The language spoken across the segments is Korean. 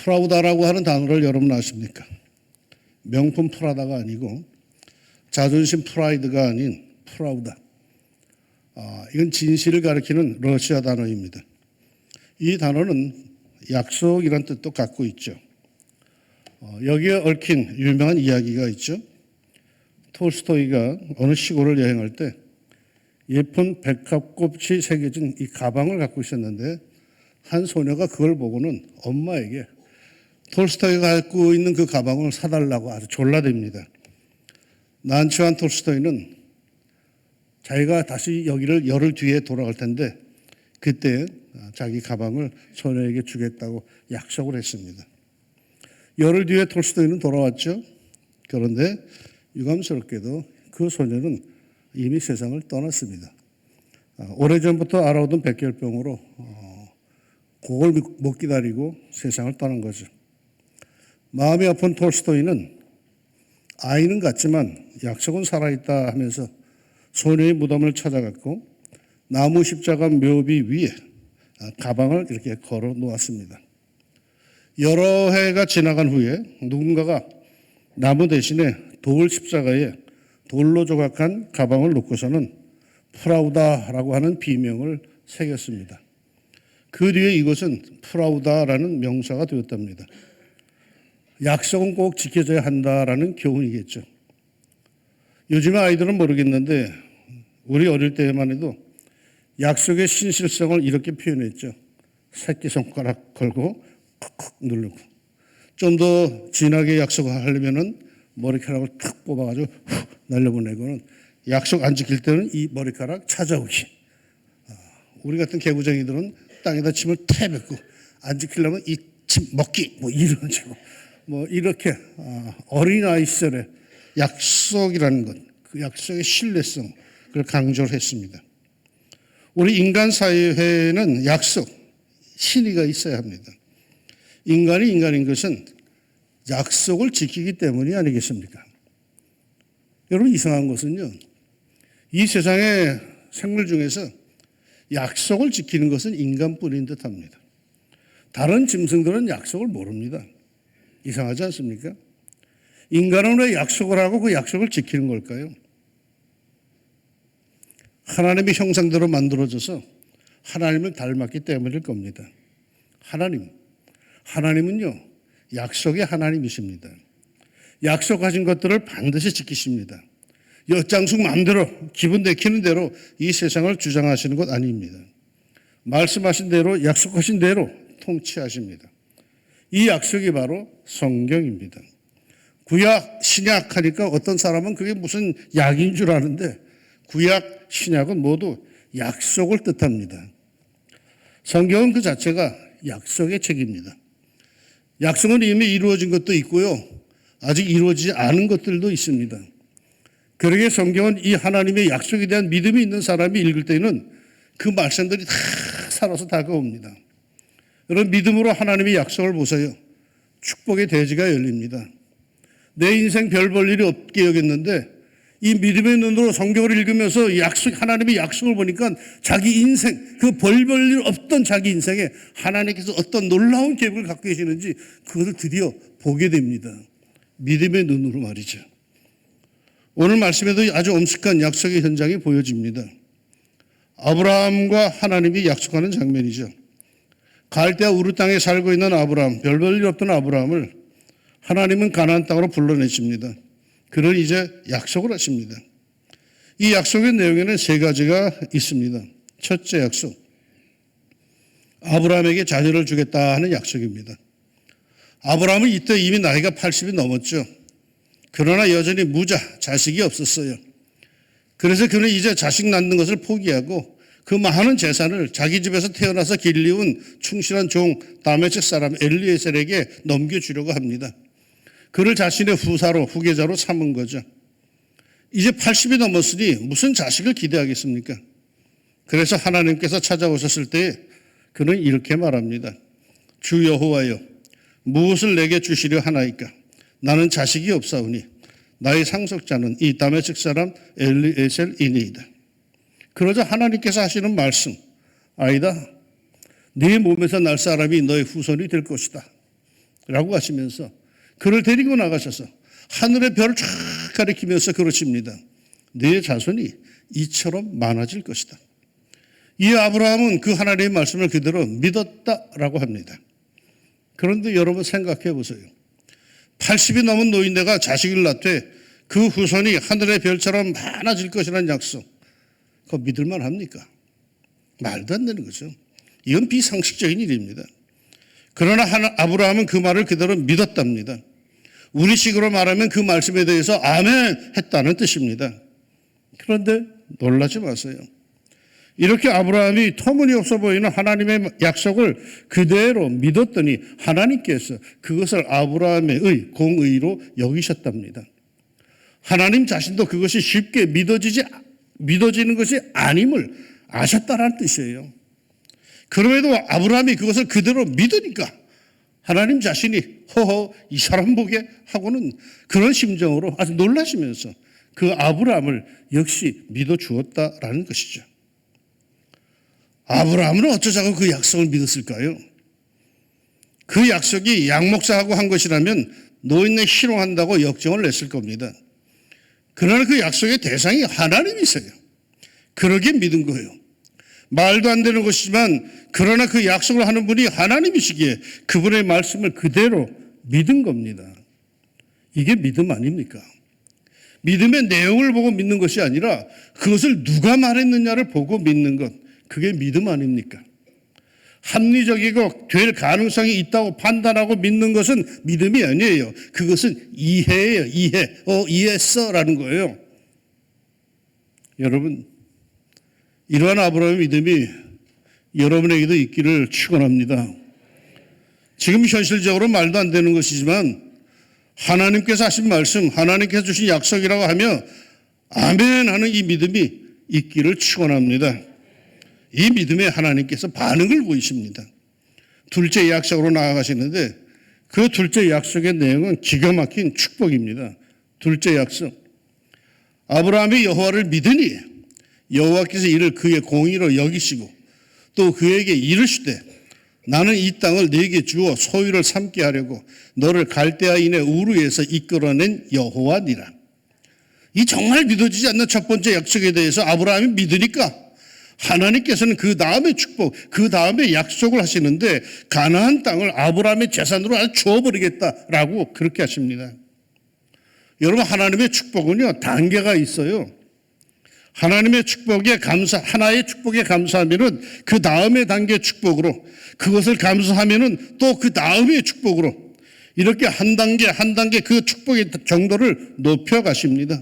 프라우다라고 하는 단어를 여러분 아십니까? 명품 프라다가 아니고 자존심 프라이드가 아닌 프라우다. 이건 진실을 가리키는 러시아 단어입니다. 이 단어는 약속이란 뜻도 갖고 있죠. 여기에 얽힌 유명한 이야기가 있죠. 톨스토이가 어느 시골을 여행할 때 예쁜 백합꽃이 새겨진 이 가방을 갖고 있었는데 한 소녀가 그걸 보고는 엄마에게 톨스토이가 갖고 있는 그 가방을 사달라고 아주 졸라댑니다. 난처한 톨스토이는 자기가 다시 여기를 열흘 뒤에 돌아갈 텐데 그때 자기 가방을 소녀에게 주겠다고 약속을 했습니다. 열흘 뒤에 톨스토이는 돌아왔죠. 그런데 유감스럽게도 그 소녀는 이미 세상을 떠났습니다. 오래전부터 알아오던 백혈병으로 그걸 못 기다리고 세상을 떠난 거죠. 마음이 아픈 톨스토이는 아이는 갔지만 약속은 살아있다 하면서 소녀의 무덤을 찾아갔고 나무 십자가 묘비 위에 가방을 이렇게 걸어 놓았습니다. 여러 해가 지나간 후에 누군가가 나무 대신에 돌 십자가에 돌로 조각한 가방을 놓고서는 프라우다라고 하는 비명을 새겼습니다. 그 뒤에 이것은 프라우다라는 명사가 되었답니다. 약속은 꼭 지켜져야 한다라는 교훈이겠죠. 요즘의 아이들은 모르겠는데 우리 어릴 때만 해도 약속의 신실성을 이렇게 표현했죠. 새끼손가락 걸고 쿡쿡 누르고 좀 더 진하게 약속을 하려면은 머리카락을 탁 뽑아가지고 훅 날려보내고는 약속 안 지킬 때는 이 머리카락 찾아오기. 우리 같은 개구쟁이들은 땅에다 침을 태뱉고 안 지키려면 이 침 먹기 뭐 이런 식으로 뭐 이렇게 어린아이 시절에 약속이라는 것, 그 약속의 신뢰성 그걸 강조를 했습니다. 우리 인간 사회에는 약속, 신의가 있어야 합니다. 인간이 인간인 것은 약속을 지키기 때문이 아니겠습니까? 여러분 이상한 것은요. 이 세상의 생물 중에서 약속을 지키는 것은 인간뿐인 듯합니다. 다른 짐승들은 약속을 모릅니다. 이상하지 않습니까? 인간은 왜 약속을 하고 그 약속을 지키는 걸까요? 하나님의 형상대로 만들어져서 하나님을 닮았기 때문일 겁니다. 하나님은요, 약속의 하나님이십니다. 약속하신 것들을 반드시 지키십니다. 엿장숙 마음대로 기분 내키는 대로 이 세상을 주장하시는 것 아닙니다. 말씀하신 대로 약속하신 대로 통치하십니다. 이 약속이 바로 성경입니다. 구약, 신약 하니까 어떤 사람은 그게 무슨 약인 줄 아는데 구약, 신약은 모두 약속을 뜻합니다. 성경은 그 자체가 약속의 책입니다. 약속은 이미 이루어진 것도 있고요. 아직 이루어지지 않은 것들도 있습니다. 그러기에 성경은 이 하나님의 약속에 대한 믿음이 있는 사람이 읽을 때는 그 말씀들이 다 살아서 다가옵니다. 여러분 믿음으로 하나님의 약속을 보세요. 축복의 대지가 열립니다. 내 인생 별 볼 일이 없게 여겼는데 이 믿음의 눈으로 성경을 읽으면서 하나님의 약속을 보니까 자기 인생, 그 별 볼 일 없던 자기 인생에 하나님께서 어떤 놀라운 계획을 갖고 계시는지 그것을 드디어 보게 됩니다. 믿음의 눈으로 말이죠. 오늘 말씀에도 아주 엄숙한 약속의 현장이 보여집니다. 아브라함과 하나님이 약속하는 장면이죠. 갈대아 우르 땅에 살고 있는 아브라함, 별 볼 일 없던 아브라함을 하나님은 가나안 땅으로 불러내십니다. 그를 이제 약속을 하십니다. 이 약속의 내용에는 세 가지가 있습니다. 첫째 약속, 아브라함에게 자녀를 주겠다 하는 약속입니다. 아브라함은 이때 이미 나이가 80이 넘었죠. 그러나 여전히 무자, 자식이 없었어요. 그래서 그는 이제 자식 낳는 것을 포기하고 그 많은 재산을 자기 집에서 태어나서 길리운 충실한 종 다메섹 사람 엘리에셀에게 넘겨주려고 합니다. 그를 자신의 후계자로 삼은 거죠. 이제 80이 넘었으니 무슨 자식을 기대하겠습니까? 그래서 하나님께서 찾아오셨을 때 그는 이렇게 말합니다. 주 여호와여, 무엇을 내게 주시려 하나이까? 나는 자식이 없사오니 나의 상속자는 이 다메섹 사람 엘리에셀이니이다. 그러자 하나님께서 하시는 말씀, 아니다. 네 몸에서 날 사람이 너의 후손이 될 것이다. 라고 하시면서 그를 데리고 나가셔서 하늘의 별을 쫙 가리키면서 그러십니다. 네 자손이 이처럼 많아질 것이다. 이 아브라함은 그 하나님의 말씀을 그대로 믿었다라고 합니다. 그런데 여러분 생각해 보세요. 80이 넘은 노인네가 자식을 낳되 그 후손이 하늘의 별처럼 많아질 것이라는 약속. 그거 믿을만 합니까? 말도 안 되는 거죠. 이건 비상식적인 일입니다. 그러나 아브라함은 그 말을 그대로 믿었답니다. 우리식으로 말하면 그 말씀에 대해서 아멘 했다는 뜻입니다. 그런데 놀라지 마세요. 이렇게 아브라함이 터무니없어 보이는 하나님의 약속을 그대로 믿었더니 하나님께서 그것을 아브라함의 공의로 여기셨답니다. 하나님 자신도 그것이 쉽게 믿어지는 것이 아님을 아셨다는 뜻이에요. 그럼에도 아브라함이 그것을 그대로 믿으니까 하나님 자신이 허허 이 사람 보게 하고는 그런 심정으로 아주 놀라시면서 그 아브라함을 역시 믿어주었다라는 것이죠. 아브라함은 어쩌자고 그 약속을 믿었을까요? 그 약속이 양목사하고 한 것이라면 노인네 희롱한다고 역정을 냈을 겁니다. 그러나 그 약속의 대상이 하나님이세요. 그러기에 믿은 거예요. 말도 안 되는 것이지만 그러나 그 약속을 하는 분이 하나님이시기에 그분의 말씀을 그대로 믿은 겁니다. 이게 믿음 아닙니까? 믿음의 내용을 보고 믿는 것이 아니라 그것을 누가 말했느냐를 보고 믿는 것. 그게 믿음 아닙니까? 합리적이고 될 가능성이 있다고 판단하고 믿는 것은 믿음이 아니에요. 그것은 이해예요. 이해했어라는 거예요. 여러분, 이러한 아브라함의 믿음이 여러분에게도 있기를 축원합니다. 지금 현실적으로 말도 안 되는 것이지만 하나님께서 하신 말씀, 하나님께서 주신 약속이라고 하며 아멘 하는 이 믿음이 있기를 축원합니다. 이 믿음에 하나님께서 반응을 보이십니다. 둘째 약속으로 나아가시는데 그 둘째 약속의 내용은 기가 막힌 축복입니다. 둘째 약속. 아브라함이 여호와를 믿으니 여호와께서 이를 그의 공의로 여기시고 또 그에게 이르시되 나는 이 땅을 네게 주어 소유를 삼게 하려고 너를 갈대아인의 우르에서 이끌어낸 여호와니라. 이 정말 믿어지지 않는 첫 번째 약속에 대해서 아브라함이 믿으니까 하나님께서는 그 다음에 축복, 그 다음에 약속을 하시는데 가나안 땅을 아브라함의 재산으로 아주 주어버리겠다라고 그렇게 하십니다. 여러분, 하나님의 축복은요 단계가 있어요. 하나님의 축복에 하나의 축복에 감사하면은 그 다음의 단계 축복으로, 그것을 감사하면은 또 그 다음의 축복으로, 이렇게 한 단계 한 단계 그 축복의 정도를 높여 가십니다.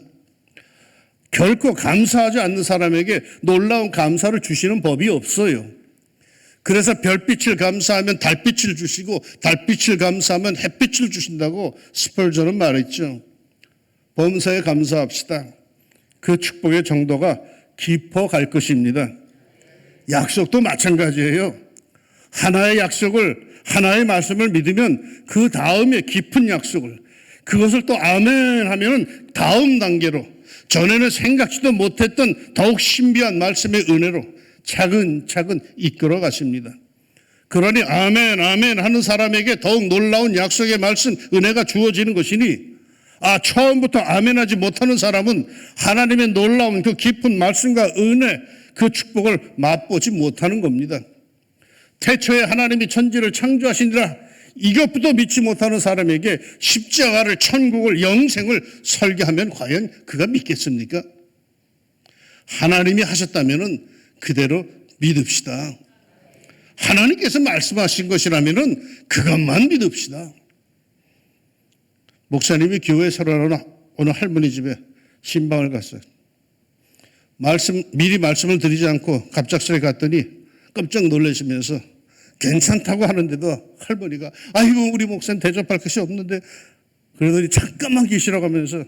결코 감사하지 않는 사람에게 놀라운 감사를 주시는 법이 없어요. 그래서 별빛을 감사하면 달빛을 주시고 달빛을 감사하면 햇빛을 주신다고 스펄전은 말했죠. 범사에 감사합시다. 그 축복의 정도가 깊어 갈 것입니다. 약속도 마찬가지예요. 하나의 약속을, 하나의 말씀을 믿으면 그 다음에 깊은 약속을, 그것을 또 아멘 하면 다음 단계로, 전에는 생각지도 못했던 더욱 신비한 말씀의 은혜로 차근차근 이끌어 가십니다. 그러니 아멘 아멘 하는 사람에게 더욱 놀라운 약속의 말씀, 은혜가 주어지는 것이니, 처음부터 아멘하지 못하는 사람은 하나님의 놀라운 그 깊은 말씀과 은혜, 그 축복을 맛보지 못하는 겁니다. 태초에 하나님이 천지를 창조하시니라, 이것부터 믿지 못하는 사람에게 십자가를, 천국을, 영생을 설계하면 과연 그가 믿겠습니까? 하나님이 하셨다면 그대로 믿읍시다. 하나님께서 말씀하신 것이라면 그것만 믿읍시다. 목사님이 교회 새로 어느 할머니 집에 신방을 갔어요. 미리 말씀을 드리지 않고 갑작스레 갔더니 깜짝 놀라시면서 괜찮다고 하는데도 할머니가 아이고 우리 목사님 대접할 것이 없는데, 그러더니 잠깐만 계시라고 하면서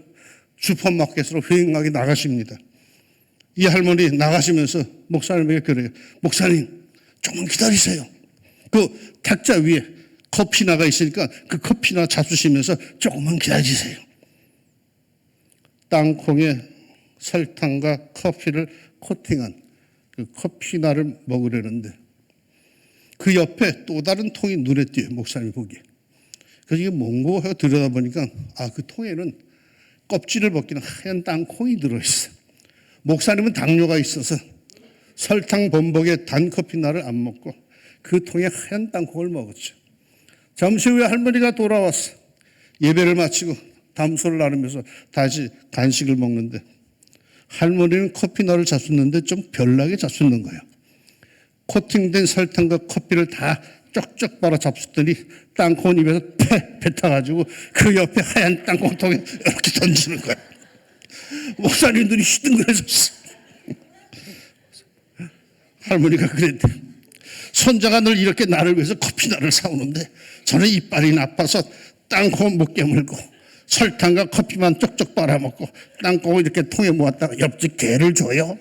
슈퍼마켓으로 휑하게 나가십니다. 이 할머니 나가시면서 목사님에게 그래요. 목사님 조금 기다리세요. 그 탁자 위에 커피나가 있으니까 그 커피나 잡수시면서 조금만 기다리세요. 땅콩에 설탕과 커피를 코팅한 그 커피나를 먹으려는데 그 옆에 또 다른 통이 눈에 띄어요. 목사님 보기에. 그래서 이게 뭔고 하고 들여다보니까 그 통에는 껍질을 벗기는 하얀 땅콩이 들어있어. 목사님은 당뇨가 있어서 설탕 범벅에 단 커피나를 안 먹고 그 통에 하얀 땅콩을 먹었죠. 잠시 후에 할머니가 돌아왔어. 예배를 마치고 담소를 나누면서 다시 간식을 먹는데 할머니는 커피나를 잡수는데 좀 별나게 잡수는 거예요. 코팅된 설탕과 커피를 다 쪽쪽 빨아 잡수더니 땅콩 입에서 뱉어가지고 그 옆에 하얀 땅콩통에 이렇게 던지는 거야. 목사님들이 시둥그레졌어. 할머니가 그랬대. 손자가 늘 이렇게 나를 위해서 커피나를 사오는데 저는 이빨이 나빠서 땅콩 못 깨물고 설탕과 커피만 쪽쪽 빨아먹고 땅콩을 이렇게 통에 모았다가 옆집 개를 줘요.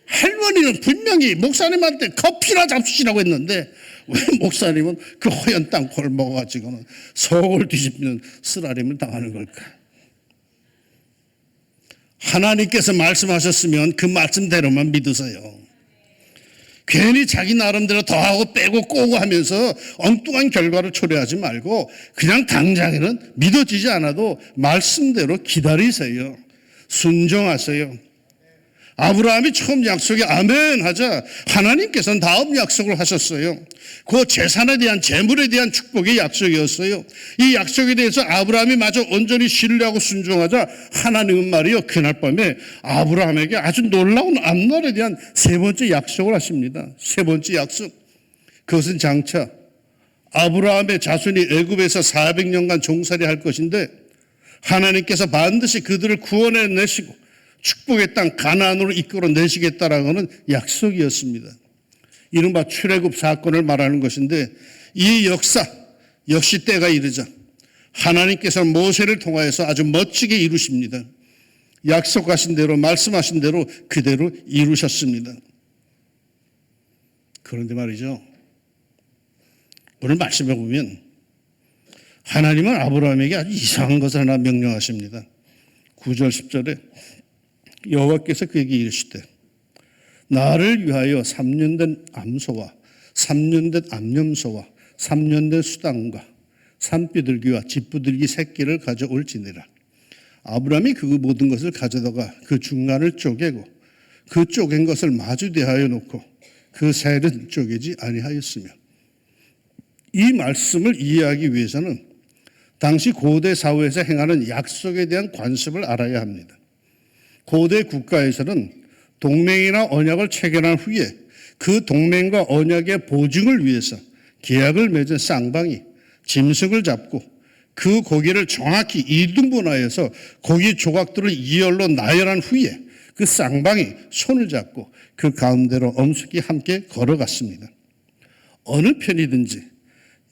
할머니는 분명히 목사님한테 커피나 잡수시라고 했는데 왜 목사님은 그 허연 땅콩을 먹어가지고는 속을 뒤집는 쓰라림을 당하는 걸까? 하나님께서 말씀하셨으면 그 말씀대로만 믿으세요. 괜히 자기 나름대로 더하고 빼고 꼬고 하면서 엉뚱한 결과를 초래하지 말고 그냥 당장에는 믿어지지 않아도 말씀대로 기다리세요. 순종하세요. 아브라함이 처음 약속에 아멘 하자 하나님께서는 다음 약속을 하셨어요. 그 재산에 대한 재물에 대한 축복의 약속이었어요. 이 약속에 대해서 아브라함이 마저 온전히 신뢰하고 순종하자 하나님은 말이요 그날 밤에 아브라함에게 아주 놀라운 앞날에 대한 세 번째 약속을 하십니다. 세 번째 약속, 그것은 장차 아브라함의 자손이 애굽에서 400년간 종살이 할 것인데 하나님께서 반드시 그들을 구원해 내시고 축복의 땅 가나안으로 이끌어 내시겠다라는 약속이었습니다. 이른바 출애굽 사건을 말하는 것인데 이 역사 역시 때가 이르자 하나님께서 모세를 통하여서 아주 멋지게 이루십니다. 약속하신 대로 말씀하신 대로 그대로 이루셨습니다. 그런데 말이죠. 오늘 말씀해 보면 하나님은 아브라함에게 아주 이상한 것을 하나 명령하십니다. 9절 10절에 여호와께서 그에게 이르시되 나를 위하여 3년 된 암소와 3년 된 암염소와 3년 된 수당과 산비둘기와 집부들기 새끼를 가져올지니라. 아브라함이 그 모든 것을 가져다가 그 중간을 쪼개고 그 쪼갠 것을 마주 대하여 놓고 그 셀은 쪼개지 아니하였으며, 이 말씀을 이해하기 위해서는 당시 고대 사회에서 행하는 약속에 대한 관습을 알아야 합니다. 고대 국가에서는 동맹이나 언약을 체결한 후에 그 동맹과 언약의 보증을 위해서 계약을 맺은 쌍방이 짐승을 잡고 그 고기를 정확히 2등분하여서 고기 조각들을 이열로 나열한 후에 그 쌍방이 손을 잡고 그 가운데로 엄숙히 함께 걸어갔습니다. 어느 편이든지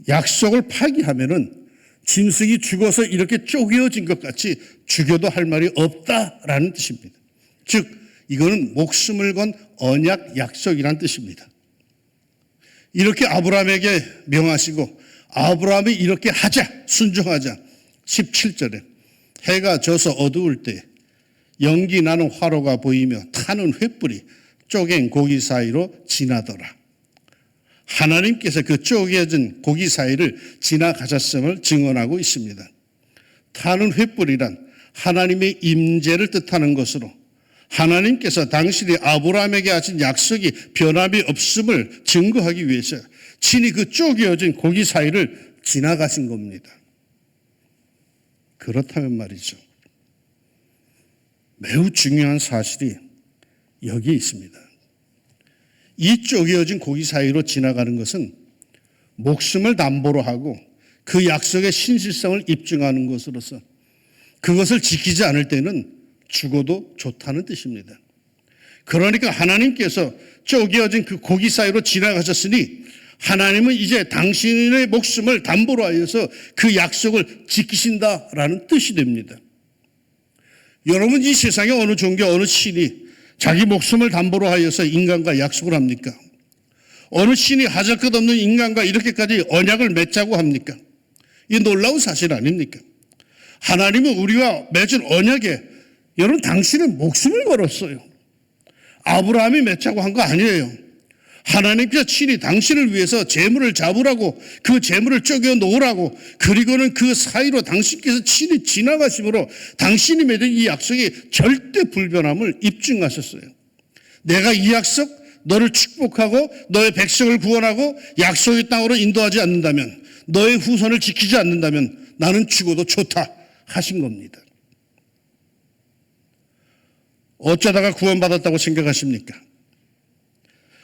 약속을 파기하면은 짐승이 죽어서 이렇게 쪼개어진 것 같이 죽여도 할 말이 없다라는 뜻입니다. 즉 이거는 목숨을 건 언약 약속이라는 뜻입니다. 이렇게 아브라함에게 명하시고 아브라함이 이렇게 하자, 순종하자. 17절에 해가 져서 어두울 때 연기 나는 화로가 보이며 타는 횃불이 쪼갠 고기 사이로 지나더라. 하나님께서 그 쪼개진 고기 사이를 지나가셨음을 증언하고 있습니다. 타는 횃불이란 하나님의 임재를 뜻하는 것으로 하나님께서 당신이 아브라함에게 하신 약속이 변함이 없음을 증거하기 위해서 친히 그 쪼개어진 고기 사이를 지나가신 겁니다. 그렇다면 말이죠. 매우 중요한 사실이 여기에 있습니다. 이 쪼개어진 고기 사이로 지나가는 것은 목숨을 담보로 하고 그 약속의 신실성을 입증하는 것으로서 그것을 지키지 않을 때는 죽어도 좋다는 뜻입니다. 그러니까 하나님께서 쪼개어진 그 고기 사이로 지나가셨으니 하나님은 이제 당신의 목숨을 담보로 하여서 그 약속을 지키신다라는 뜻이 됩니다. 여러분, 이 세상에 어느 종교, 어느 신이 자기 목숨을 담보로 하여서 인간과 약속을 합니까? 어느 신이 하잘것없는 인간과 이렇게까지 언약을 맺자고 합니까? 이 놀라운 사실 아닙니까? 하나님은 우리와 맺은 언약에 여러분 당신의 목숨을 걸었어요. 아브라함이 맺자고 한 거 아니에요. 하나님께서 친히 당신을 위해서 재물을 잡으라고, 그 재물을 쪼개 놓으라고, 그리고는 그 사이로 당신께서 친히 지나가심으로 당신이 맺은 이 약속이 절대 불변함을 입증하셨어요. 내가 이 약속, 너를 축복하고 너의 백성을 구원하고 약속의 땅으로 인도하지 않는다면, 너의 후손을 지키지 않는다면 나는 죽어도 좋다 하신 겁니다. 어쩌다가 구원받았다고 생각하십니까?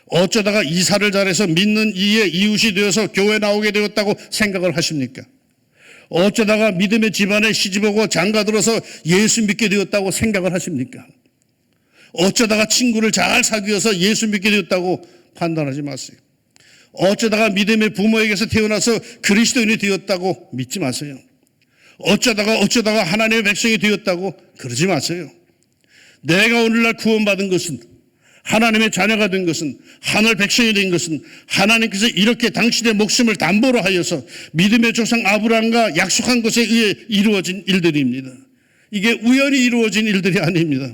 어쩌다가 이사를 잘해서 믿는 이의 이웃이 되어서 교회 나오게 되었다고 생각을 하십니까? 어쩌다가 믿음의 집안에 시집오고 장가들어서 예수 믿게 되었다고 생각을 하십니까? 어쩌다가 친구를 잘 사귀어서 예수 믿게 되었다고 판단하지 마세요. 어쩌다가 믿음의 부모에게서 태어나서 그리스도인이 되었다고 믿지 마세요. 어쩌다가 하나님의 백성이 되었다고 그러지 마세요. 내가 오늘날 구원받은 것은, 하나님의 자녀가 된 것은, 하늘 백성이 된 것은 하나님께서 이렇게 당신의 목숨을 담보로 하여서 믿음의 조상 아브라함과 약속한 것에 의해 이루어진 일들입니다. 이게 우연히 이루어진 일들이 아닙니다.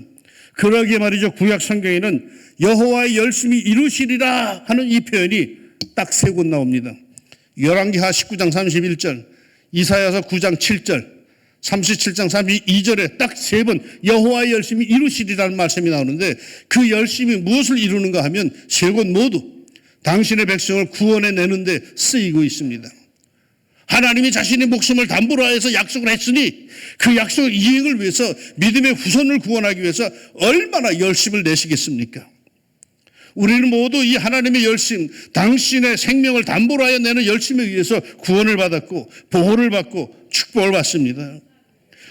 그러기에 말이죠, 구약 성경에는 여호와의 열심히 이루시리라 하는 이 표현이 딱 세 곳 나옵니다. 열왕기하 19장 31절, 이사야서 9장 7절, 37장 32절에 딱 세 번 여호와의 열심히 이루시리라는 말씀이 나오는데, 그 열심히 무엇을 이루는가 하면 세 곳 모두 당신의 백성을 구원해 내는데 쓰이고 있습니다. 하나님이 자신의 목숨을 담보로 하여서 약속을 했으니 그 약속 이행을 위해서, 믿음의 후손을 구원하기 위해서 얼마나 열심을 내시겠습니까? 우리는 모두 이 하나님의 열심, 당신의 생명을 담보로 하여 내는 열심에 의해서 구원을 받았고 보호를 받고 축복을 받습니다.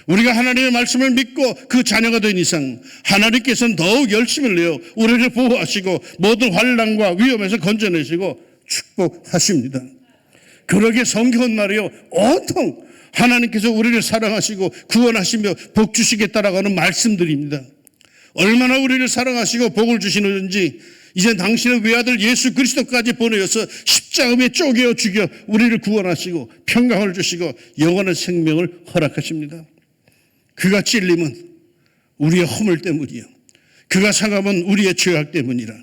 우리가 하나님의 말씀을 믿고 그 자녀가 된 이상 하나님께서는 더욱 열심을 내어 우리를 보호하시고 모든 환난과 위험에서 건져내시고 축복하십니다. 그러기에 성경은 말이요, 온통 하나님께서 우리를 사랑하시고 구원하시며 복 주시겠다라고 하는 말씀들입니다. 얼마나 우리를 사랑하시고 복을 주시는지 이제 당신의 외아들 예수 그리스도까지 보내어서 십자가에 쪼개어 죽여 우리를 구원하시고 평강을 주시고 영원한 생명을 허락하십니다. 그가 찔림은 우리의 허물 때문이요, 그가 상함은 우리의 죄악 때문이라.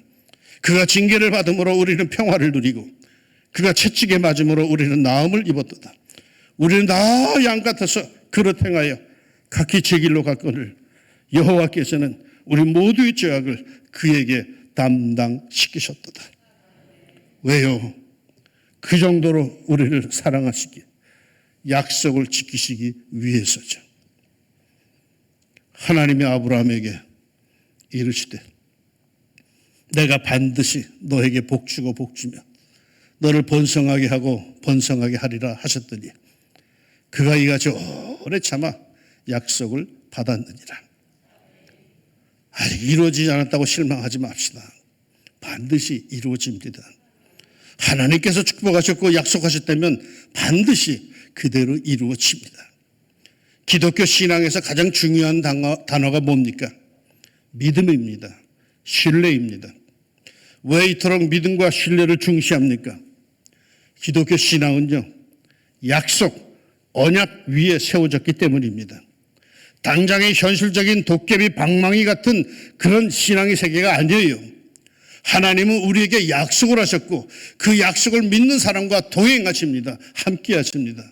그가 징계를 받음으로 우리는 평화를 누리고 그가 채찍에 맞음으로 우리는 나음을 입었도다. 우리는 다 양 같아서 그릇 행하여 각기 제 길로 갔거늘 여호와께서는 우리 모두의 죄악을 그에게 담당시키셨도다. 왜요? 그 정도로 우리를 사랑하시기에, 약속을 지키시기 위해서죠. 하나님이 아브라함에게 이르시되 내가 반드시 너에게 복주고 복주며 너를 번성하게 하고 번성하게 하리라 하셨더니 그가 이같이 오래 참아 약속을 받았느니라. 아직 이루어지지 않았다고 실망하지 맙시다. 반드시 이루어집니다. 하나님께서 축복하셨고 약속하셨다면 반드시 그대로 이루어집니다. 기독교 신앙에서 가장 중요한 단어가 뭡니까? 믿음입니다. 신뢰입니다. 왜 이토록 믿음과 신뢰를 중시합니까? 기독교 신앙은요, 약속, 언약 위에 세워졌기 때문입니다. 당장의 현실적인 도깨비 방망이 같은 그런 신앙의 세계가 아니에요. 하나님은 우리에게 약속을 하셨고 그 약속을 믿는 사람과 동행하십니다. 함께 하십니다.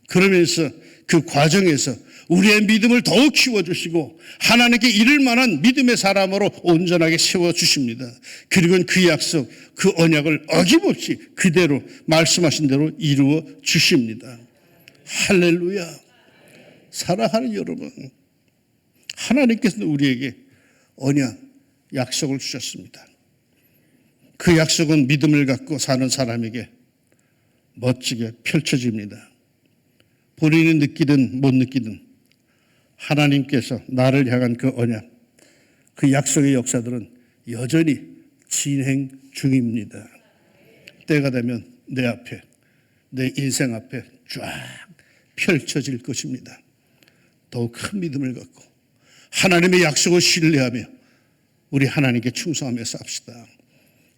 그러면서 그 과정에서 우리의 믿음을 더욱 키워주시고 하나님께 이를 만한 믿음의 사람으로 온전하게 세워주십니다. 그리고 그 약속, 그 언약을 어김없이 그대로 말씀하신 대로 이루어 주십니다. 할렐루야. 사랑하는 여러분, 하나님께서는 우리에게 언약, 약속을 주셨습니다. 그 약속은 믿음을 갖고 사는 사람에게 멋지게 펼쳐집니다. 본인이 느끼든 못 느끼든 하나님께서 나를 향한 그 언약, 그 약속의 역사들은 여전히 진행 중입니다. 때가 되면 내 앞에, 내 인생 앞에 쫙 펼쳐질 것입니다. 더욱 큰 믿음을 갖고 하나님의 약속을 신뢰하며 우리 하나님께 충성하며 삽시다.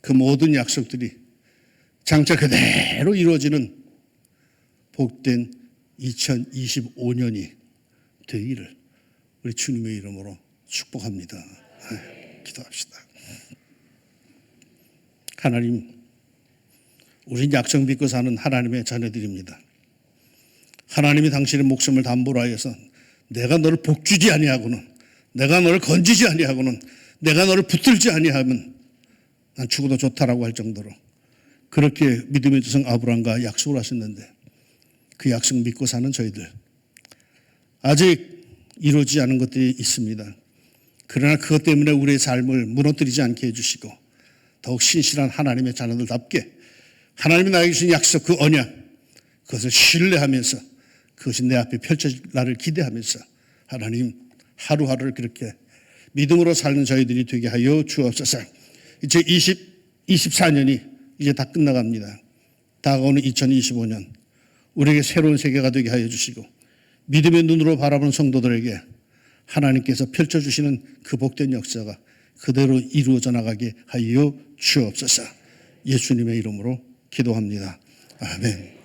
그 모든 약속들이 장차 그대로 이루어지는 복된 2025년이 되기를 우리 주님의 이름으로 축복합니다. 기도합시다. 하나님, 우린 약속 믿고 사는 하나님의 자녀들입니다. 하나님이 당신의 목숨을 담보로 하여서 내가 너를 복주지 아니하고는, 내가 너를 건지지 아니하고는, 내가 너를 붙들지 아니하면 난 죽어도 좋다라고 할 정도로 그렇게 믿음의 조상 아브라함과 약속을 하셨는데, 그 약속 믿고 사는 저희들 아직 이루어지지 않은 것들이 있습니다. 그러나 그것 때문에 우리의 삶을 무너뜨리지 않게 해주시고 더욱 신실한 하나님의 자녀들답게 하나님이 나에게 주신 약속, 그 언약, 그것을 신뢰하면서 그것이 내 앞에 펼쳐질 날을 기대하면서 하나님 하루하루를 그렇게 믿음으로 사는 저희들이 되게 하여 주옵소서. 이제 24년이 이제 다 끝나갑니다. 다가오는 2025년 우리에게 새로운 세계가 되게 하여 주시고 믿음의 눈으로 바라보는 성도들에게 하나님께서 펼쳐주시는 그 복된 역사가 그대로 이루어져 나가게 하여 주옵소서. 예수님의 이름으로 기도합니다. 아멘.